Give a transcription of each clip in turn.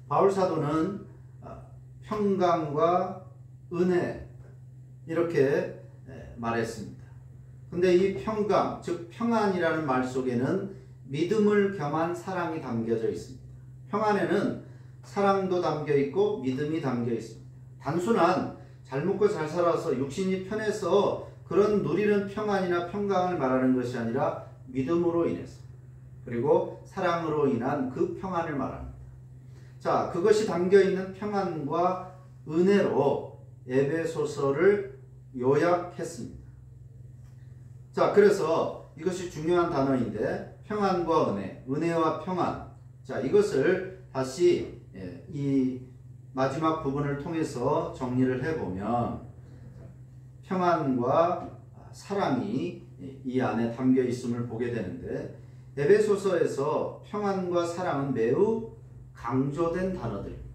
바울 사도는 평강과 은혜 이렇게 말했습니다. 근데 이 평강, 즉 평안이라는 말 속에는 믿음을 겸한 사랑이 담겨져 있습니다. 평안에는 사랑도 담겨 있고 믿음이 담겨 있습니다. 단순한 잘 먹고 잘 살아서 육신이 편해서 그런 누리는 평안이나 평강을 말하는 것이 아니라 믿음으로 인해서 그리고 사랑으로 인한 그 평안을 말합니다. 자, 그것이 담겨 있는 평안과 은혜로 에베소서를 요약했습니다. 자, 그래서 이것이 중요한 단어인데 평안과 은혜, 은혜와 평안. 자, 이것을 다시 이 마지막 부분을 통해서 정리를 해보면 평안과 사랑이 이 안에 담겨 있음을 보게 되는데 에베소서에서 평안과 사랑은 매우 강조된 단어들입니다.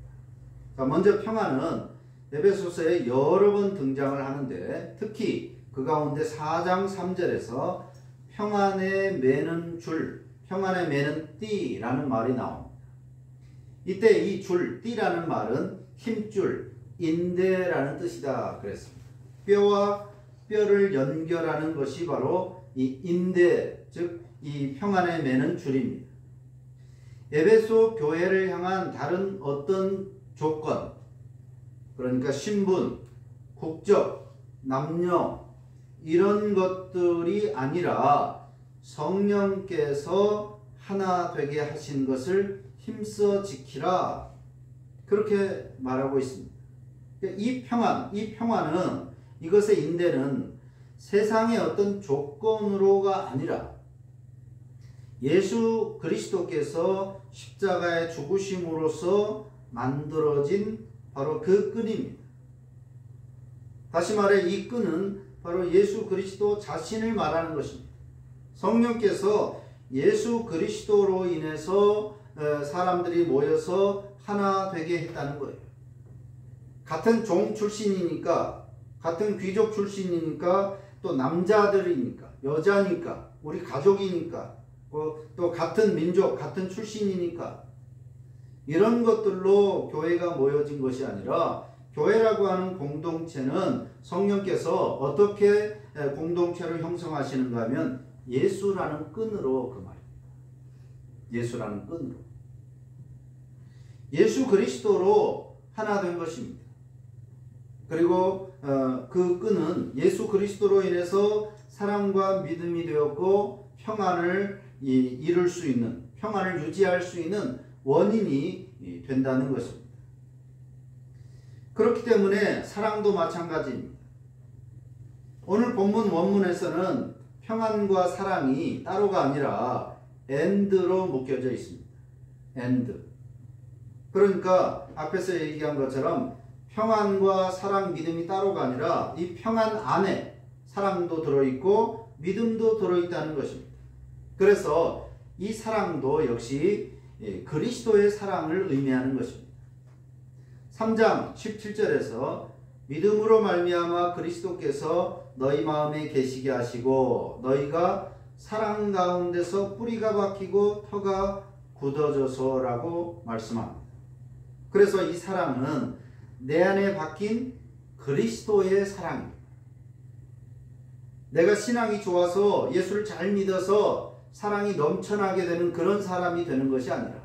자, 먼저 평안은 에베소서에 여러 번 등장을 하는데 특히 그 가운데 4장 3절에서 평안에 매는 줄, 평안에 매는 띠라는 말이 나옵니다. 이때 이 줄, 띠라는 말은 힘줄, 인대라는 뜻이다 그랬습니다. 뼈와 뼈를 연결하는 것이 바로 이 인대, 즉 이 평안에 매는 줄입니다. 에베소 교회를 향한 다른 어떤 조건, 그러니까 신분, 국적, 남녀 이런 것들이 아니라 성령께서 하나 되게 하신 것을 힘써 지키라 그렇게 말하고 있습니다. 이 평안은 이것의 인대는 세상의 어떤 조건으로가 아니라 예수 그리스도께서 십자가에 죽으심으로써 만들어진 바로 그 끈입니다. 다시 말해 이 끈은 바로 예수 그리스도 자신을 말하는 것입니다. 성령께서 예수 그리스도로 인해서 사람들이 모여서 하나 되게 했다는 거예요. 같은 종 출신이니까, 같은 귀족 출신이니까, 또 남자들이니까, 여자니까, 우리 가족이니까, 또 같은 민족, 같은 출신이니까 이런 것들로 교회가 모여진 것이 아니라 교회라고 하는 공동체는 성령께서 어떻게 공동체를 형성하시는가 하면 예수라는 끈으로 그 말입니다. 예수라는 끈으로. 예수 그리스도로 하나 된 것입니다. 그리고 그 끈은 예수 그리스도로 인해서 사랑과 믿음이 되었고 평안을 이룰 수 있는, 평안을 유지할 수 있는 원인이 된다는 것입니다. 그렇기 때문에 사랑도 마찬가지입니다. 오늘 본문 원문에서는 평안과 사랑이 따로가 아니라 and로 묶여져 있습니다. and. 그러니까 앞에서 얘기한 것처럼 평안과 사랑, 믿음이 따로가 아니라 이 평안 안에 사랑도 들어있고 믿음도 들어있다는 것입니다. 그래서 이 사랑도 역시 그리스도의 사랑을 의미하는 것입니다. 3장 17절에서 믿음으로 말미암아 그리스도께서 너희 마음에 계시게 하시고 너희가 사랑 가운데서 뿌리가 박히고 터가 굳어져서라고 말씀합니다. 그래서 이 사랑은 내 안에 박힌 그리스도의 사랑입니다. 내가 신앙이 좋아서 예수를 잘 믿어서 사랑이 넘쳐나게 되는 그런 사람이 되는 것이 아니라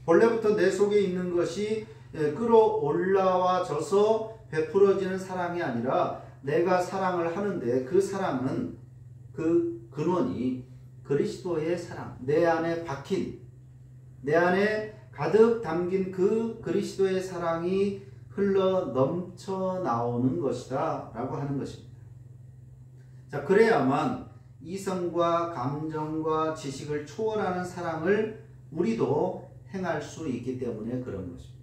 본래부터 내 속에 있는 것이 끌어올라와져서 베풀어지는 사랑이 아니라 내가 사랑을 하는데 그 사랑은 그 근원이 그리스도의 사랑, 내 안에 박힌, 내 안에 가득 담긴 그 그리스도의 사랑이 흘러 넘쳐 나오는 것이다 라고 하는 것입니다. 자, 그래야만 이성과 감정과 지식을 초월하는 사랑을 우리도 행할 수 있기 때문에 그런 것입니다.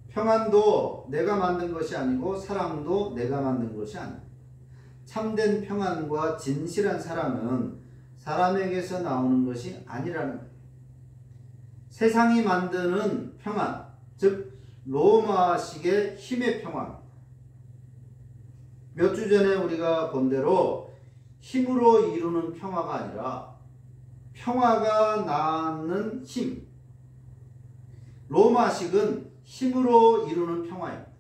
평안도 내가 만든 것이 아니고 사랑도 내가 만든 것이 아닙니다. 참된 평안과 진실한 사랑은 사람에게서 나오는 것이 아니라는 거예요. 세상이 만드는 평안, 즉 로마식의 힘의 평안. 몇 주 전에 우리가 본 대로 힘으로 이루는 평화가 아니라 평화가 낳는 힘. 로마식은 힘으로 이루는 평화입니다.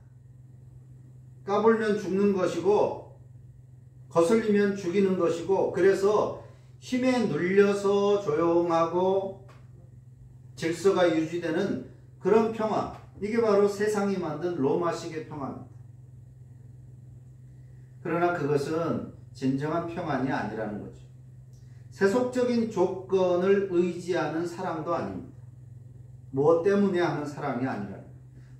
까불면 죽는 것이고 거슬리면 죽이는 것이고, 그래서 힘에 눌려서 조용하고 질서가 유지되는 그런 평화, 이게 바로 세상이 만든 로마식의 평화입니다. 그러나 그것은 진정한 평안이 아니라는 거죠. 세속적인 조건을 의지하는 사랑도 아닙니다. 무엇 때문에 하는 사랑이 아니라,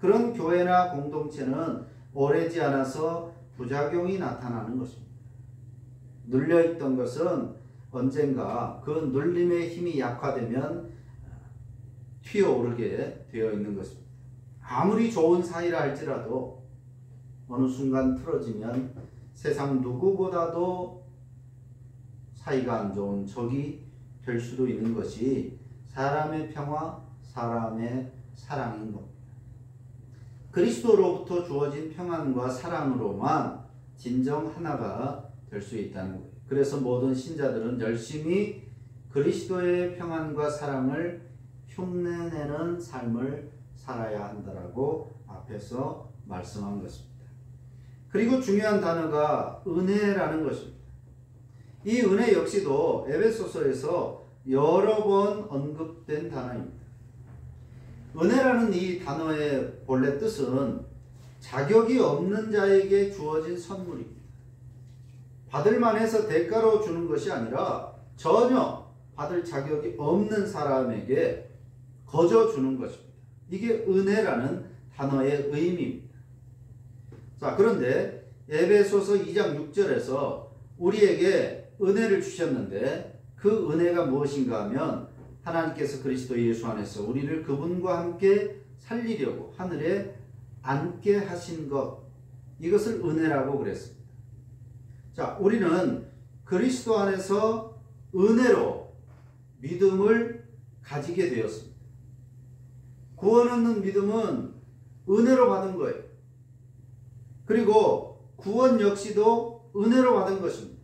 그런 교회나 공동체는 오래지 않아서 부작용이 나타나는 것입니다. 눌려있던 것은 언젠가 그 눌림의 힘이 약화되면 튀어오르게 되어 있는 것입니다. 아무리 좋은 사이라 할지라도 어느 순간 틀어지면 세상 누구보다도 사이가 안 좋은 적이 될 수도 있는 것이 사람의 평화, 사람의 사랑인 겁니다. 그리스도로부터 주어진 평안과 사랑으로만 진정 하나가 될 수 있다는 거예요. 그래서 모든 신자들은 열심히 그리스도의 평안과 사랑을 흉내내는 삶을 살아야 한다라고 앞에서 말씀한 것입니다. 그리고 중요한 단어가 은혜라는 것입니다. 이 은혜 역시도 에베소서에서 여러 번 언급된 단어입니다. 은혜라는 이 단어의 본래 뜻은 자격이 없는 자에게 주어진 선물입니다. 받을 만해서 대가로 주는 것이 아니라 전혀 받을 자격이 없는 사람에게 거저 주는 것입니다. 이게 은혜라는 단어의 의미입니다. 자, 그런데 에베소서 2장 6절에서 우리에게 은혜를 주셨는데 그 은혜가 무엇인가 하면 하나님께서 그리스도 예수 안에서 우리를 그분과 함께 살리려고 하늘에 앉게 하신 것, 이것을 은혜라고 그랬습니다. 자, 우리는 그리스도 안에서 은혜로 믿음을 가지게 되었습니다. 구원 얻는 믿음은 은혜로 받은 거예요. 그리고 구원 역시도 은혜로 받은 것입니다.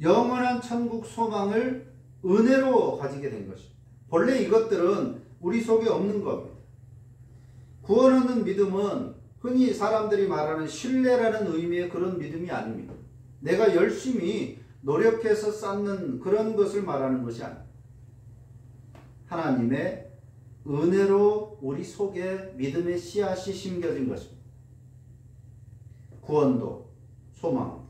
영원한 천국 소망을 은혜로 가지게 된 것입니다. 본래 이것들은 우리 속에 없는 겁니다. 구원 얻는 믿음은 흔히 사람들이 말하는 신뢰라는 의미의 그런 믿음이 아닙니다. 내가 열심히 노력해서 쌓는 그런 것을 말하는 것이 아닙니다. 하나님의 은혜로 우리 속에 믿음의 씨앗이 심겨진 것입니다. 구원도 소망도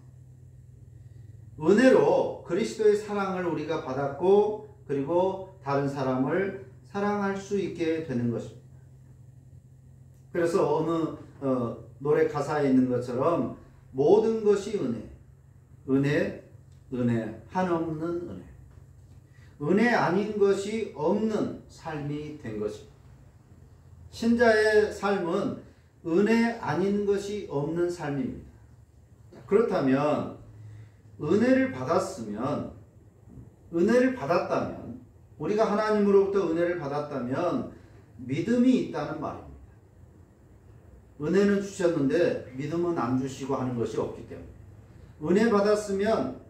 은혜로 그리스도의 사랑을 우리가 받았고, 그리고 다른 사람을 사랑할 수 있게 되는 것입니다. 그래서 어느 노래 가사에 있는 것처럼 모든 것이 은혜, 은혜, 은혜, 한없는 은혜. 은혜 아닌 것이 없는 삶이 된 것입니다. 신자의 삶은 은혜 아닌 것이 없는 삶입니다. 그렇다면 은혜를 받았다면, 우리가 하나님으로부터 은혜를 받았다면 믿음이 있다는 말입니다. 은혜는 주셨는데 믿음은 안 주시고 하는 것이 없기 때문에 은혜 받았으면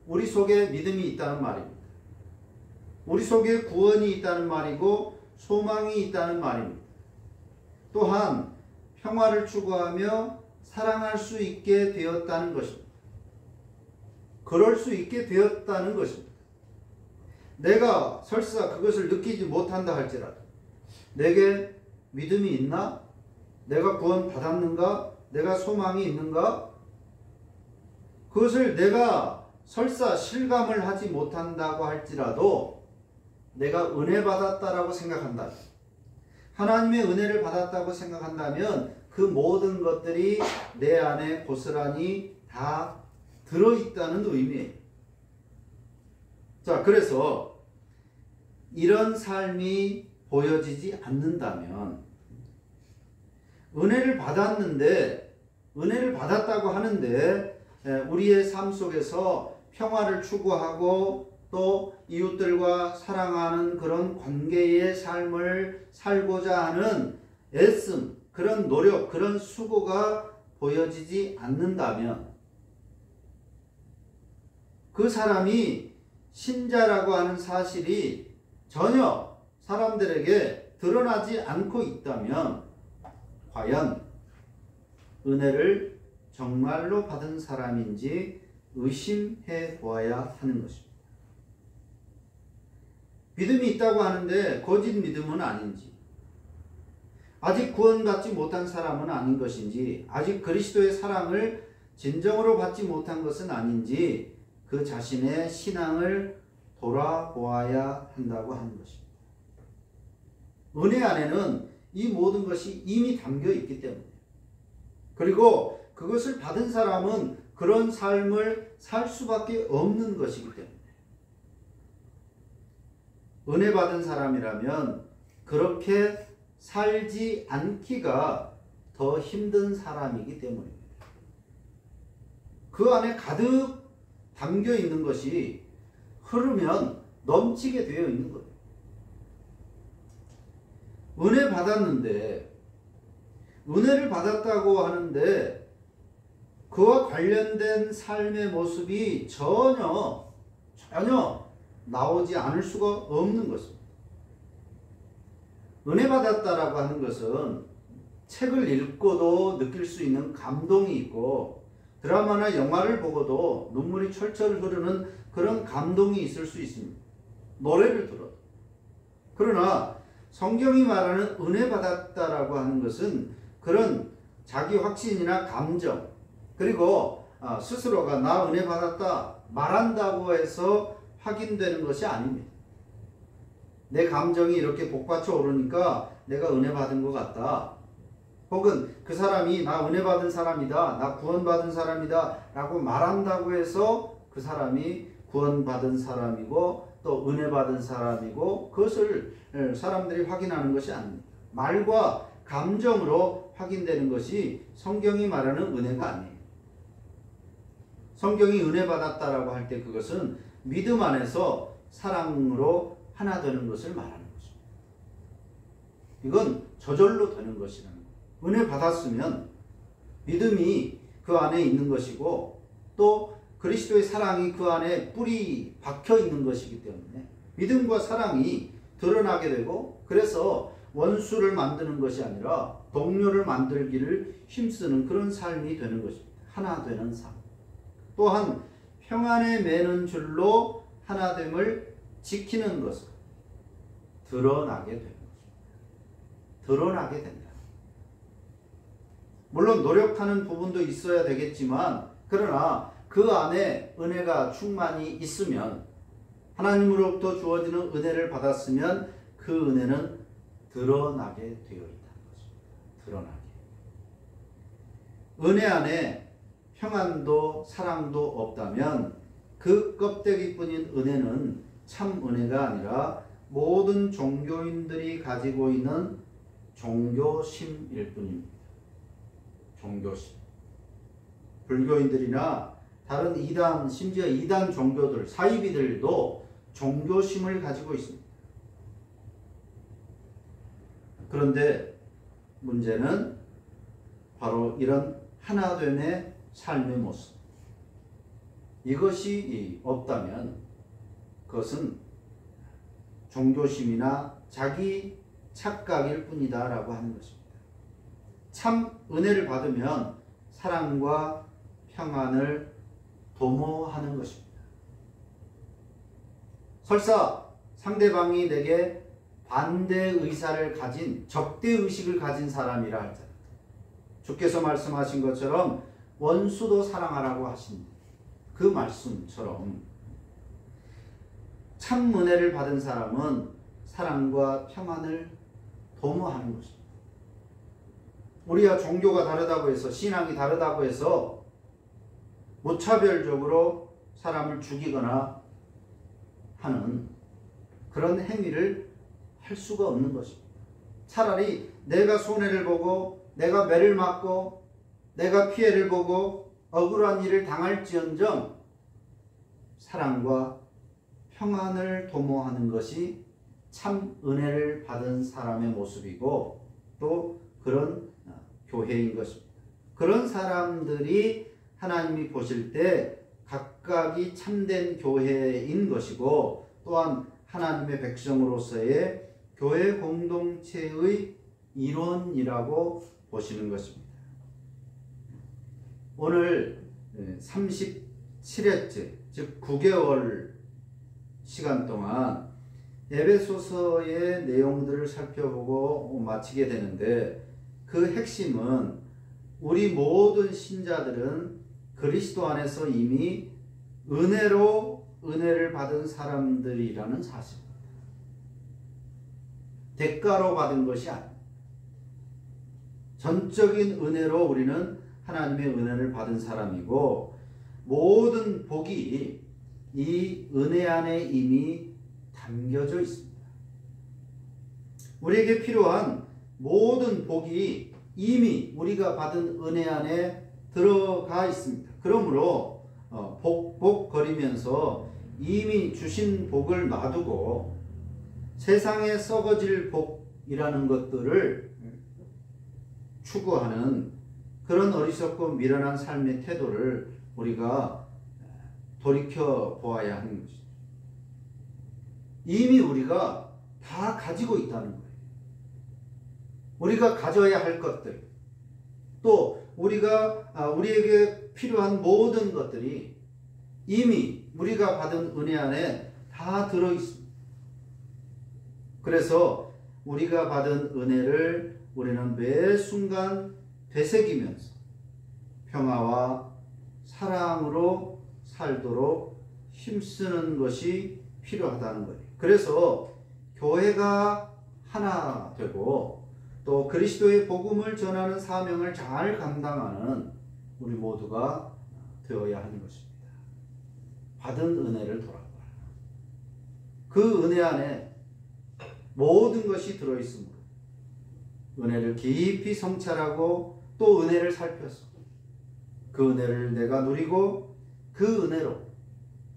우리 속에 믿음이 있다는 말입니다. 우리 속에 구원이 있다는 말이고 소망이 있다는 말입니다. 또한 평화를 추구하며 사랑할 수 있게 되었다는 것입니다. 그럴 수 있게 되었다는 것입니다. 내가 설사 그것을 느끼지 못한다 할지라도 내게 믿음이 있나? 내가 구원 받았는가? 내가 소망이 있는가? 그것을 내가 설사 실감을 하지 못한다고 할지라도 내가 은혜 받았다라고 생각한다. 하나님의 은혜를 받았다고 생각한다면 그 모든 것들이 내 안에 고스란히 다 들어있다는 의미예요. 자, 그래서 이런 삶이 보여지지 않는다면 은혜를 받았는데, 은혜를 받았다고 하는데 우리의 삶 속에서 평화를 추구하고 또 이웃들과 사랑하는 그런 관계의 삶을 살고자 하는 애씀, 그런 노력, 그런 수고가 보여지지 않는다면 그 사람이 신자라고 하는 사실이 전혀 사람들에게 드러나지 않고 있다면 과연 은혜를 정말로 받은 사람인지 의심해 보아야 하는 것입니다. 믿음이 있다고 하는데 거짓 믿음은 아닌지, 아직 구원받지 못한 사람은 아닌 것인지, 아직 그리스도의 사랑을 진정으로 받지 못한 것은 아닌지 그 자신의 신앙을 돌아보아야 한다고 하는 것입니다. 은혜 안에는 이 모든 것이 이미 담겨 있기 때문에, 그리고 그것을 받은 사람은 그런 삶을 살 수밖에 없는 것이기 때문에, 은혜 받은 사람이라면 그렇게 살지 않기가 더 힘든 사람이기 때문입니다. 그 안에 가득 담겨 있는 것이 흐르면 넘치게 되어 있는 거예요. 은혜 받았는데, 은혜를 받았다고 하는데 그와 관련된 삶의 모습이 전혀 나오지 않을 수가 없는 것입니다. 은혜 받았다라고 하는 것은 책을 읽고도 느낄 수 있는 감동이 있고, 드라마나 영화를 보고도 눈물이 철철 흐르는 그런 감동이 있을 수 있습니다. 노래를 들어도. 그러나 성경이 말하는 은혜 받았다라고 하는 것은 그런 자기 확신이나 감정, 그리고 스스로가 나 은혜 받았다 말한다고 해서 확인되는 것이 아닙니다. 내 감정이 이렇게 복받쳐 오르니까 내가 은혜 받은 것 같다, 혹은 그 사람이 나 은혜 받은 사람이다, 나 구원받은 사람이다 라고 말한다고 해서 그 사람이 구원받은 사람이고 또 은혜 받은 사람이고, 그것을 사람들이 확인하는 것이 아닙니다. 말과 감정으로 확인되는 것이 성경이 말하는 은혜가 아니에요. 성경이 은혜 받았다라고 할 때 그것은 믿음 안에서 사랑으로 하나 되는 것을 말하는 것입니다. 이건 저절로 되는 것이라는 거예요. 은혜 받았으면 믿음이 그 안에 있는 것이고, 또 그리스도의 사랑이 그 안에 뿌리 박혀 있는 것이기 때문에 믿음과 사랑이 드러나게 되고, 그래서 원수를 만드는 것이 아니라 동료를 만들기를 힘쓰는 그런 삶이 되는 것입니다. 하나 되는 삶. 또한 평안에 매는 줄로 하나됨을 지키는 것을 드러나게 되는 것입니다. 드러나게 된다. 물론 노력하는 부분도 있어야 되겠지만, 그러나 그 안에 은혜가 충만히 있으면, 하나님으로부터 주어지는 은혜를 받았으면 그 은혜는 드러나게 되어 있다는 것입니다. 드러나게. 은혜 안에 평안도 사랑도 없다면 그 껍데기뿐인 은혜는 참 은혜가 아니라 모든 종교인들이 가지고 있는 종교심일 뿐입니다. 종교심. 불교인들이나 다른 이단, 심지어 이단 종교들, 사이비들도 종교심을 가지고 있습니다. 그런데 문제는 바로 이런 하나됨의 삶의 모습, 이것이 없다면 그것은 종교심이나 자기 착각일 뿐이다 라고 하는 것입니다. 참 은혜를 받으면 사랑과 평안을 도모하는 것입니다. 설사 상대방이 내게 반대 의사를 가진, 적대 의식을 가진 사람이라 할지라도 주께서 말씀하신 것처럼 원수도 사랑하라고 하신 그 말씀처럼 참 은혜를 받은 사람은 사랑과 평안을 도모하는 것입니다. 우리가 종교가 다르다고 해서, 신앙이 다르다고 해서 무차별적으로 사람을 죽이거나 하는 그런 행위를 할 수가 없는 것입니다. 차라리 내가 손해를 보고, 내가 매를 맞고, 내가 피해를 보고 억울한 일을 당할지언정 사랑과 평안을 도모하는 것이 참 은혜를 받은 사람의 모습이고, 또 그런 교회인 것입니다. 그런 사람들이 하나님이 보실 때 각각이 참된 교회인 것이고, 또한 하나님의 백성으로서의 교회 공동체의 일원이라고 보시는 것입니다. 오늘 37회째, 즉 9개월 시간 동안 에베소서의 내용들을 살펴보고 마치게 되는데, 그 핵심은 우리 모든 신자들은 그리스도 안에서 이미 은혜로 은혜를 받은 사람들이라는 사실입니다. 대가로 받은 것이 아닙니다. 전적인 은혜로 우리는 하나님의 은혜를 받은 사람이고, 모든 복이 이 은혜 안에 이미 담겨져 있습니다. 우리에게 필요한 모든 복이 이미 우리가 받은 은혜 안에 들어가 있습니다. 그러므로 복복거리면서 이미 주신 복을 놔두고 세상에 썩어질 복이라는 것들을 추구하는 그런 어리석고 미련한 삶의 태도를 우리가 돌이켜 보아야 하는 것입니다. 이미 우리가 다 가지고 있다는 거예요. 우리가 가져야 할 것들, 또 우리에게 필요한 모든 것들이 이미 우리가 받은 은혜 안에 다 들어 있습니다. 그래서 우리가 받은 은혜를 우리는 매 순간 되새기면서 평화와 사랑으로 살도록 힘쓰는 것이 필요하다는 거예요. 그래서 교회가 하나 되고 또 그리스도의 복음을 전하는 사명을 잘 감당하는 우리 모두가 되어야 하는 것입니다. 받은 은혜를 돌아봐라. 그 은혜 안에 모든 것이 들어있으므로 은혜를 깊이 성찰하고 또 은혜를 살펴서 그 은혜를 내가 누리고 그 은혜로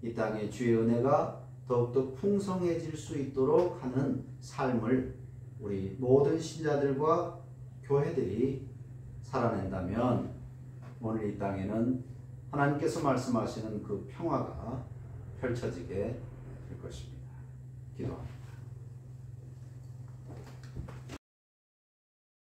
이 땅의 주의 은혜가 더욱더 풍성해질 수 있도록 하는 삶을 우리 모든 신자들과 교회들이 살아낸다면 오늘 이 땅에는 하나님께서 말씀하시는 그 평화가 펼쳐지게 될 것입니다. 기도합니다.